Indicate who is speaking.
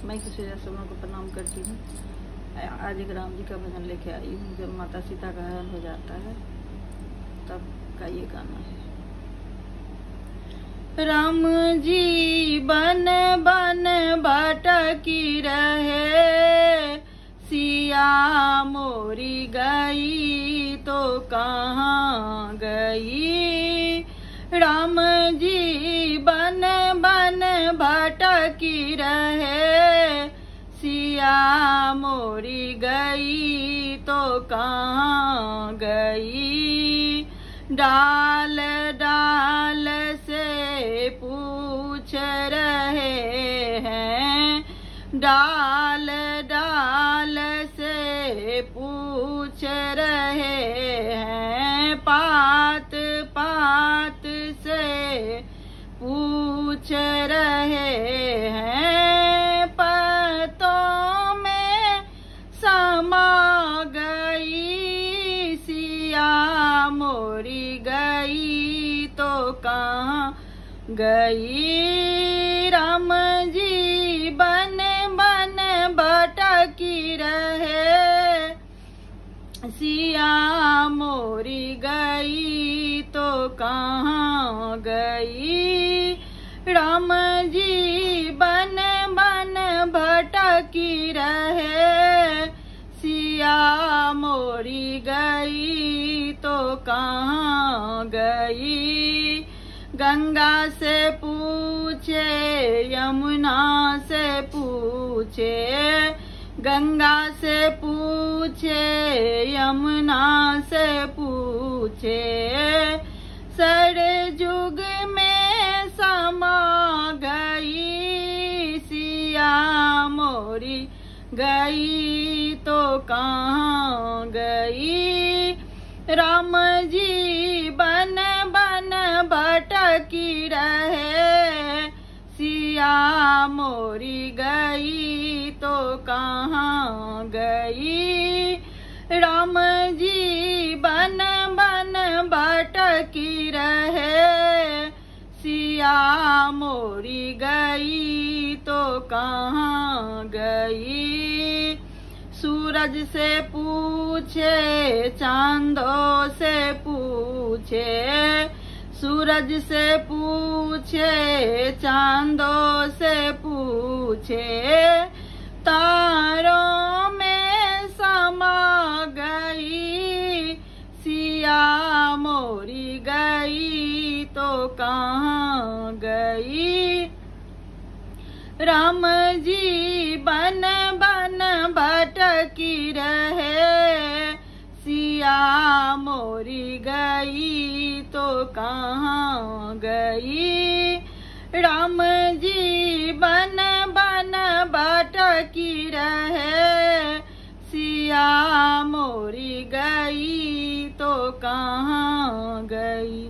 Speaker 1: मैं किसी सबों को प्रणाम करती हूँ। आज एक राम जी का भजन लेके आई हूँ। जब माता सीता का हरण हो जाता है तब का ये गाना है। राम जी बन बन भटकी रहे, सिया मोरी गई तो कहाँ गई। राम जी बन बन भटकी रहे, सिया मोरी गई तो कहाँ गई। डाल डाल से पूछ रहे हैं, डाल डाल से पूछ रहे हैं, पात पात से पूछ रहे हैं। पतों में समा गई, सिया मोरी गई तो कहाँ गई। राम जी बन बन भटकी रहे, सिया मोरी गई तो कहाँ गई। राम जी बन बन भटकी रहे, सिया मोरी गई तो कहाँ गई। गंगा से पूछे यमुना से पूछे, गंगा से पूछे यमुना से पूछे, सरजुग में समा गई, सिया मोरी गई तो कहाँ गई। राम जी बन बन भटकी रहे, सिया मोरी गई तो कहाँ गई। राम जी बन बन भटकी रहे, सिया मोरी गई तो कहाँ गई। सूरज से पूछे चांदों से पूछे, सूरज से पूछे चांदों से पूछे, तारों में समा गई, सिया मोरी गई तो कहाँ गई। राम जी बन बन भटकी रहे, सिया मोरी गई तो कहाँ गई। राम जी बन बन भटकी रहे, सिया मोरी गई तो कहाँ गई।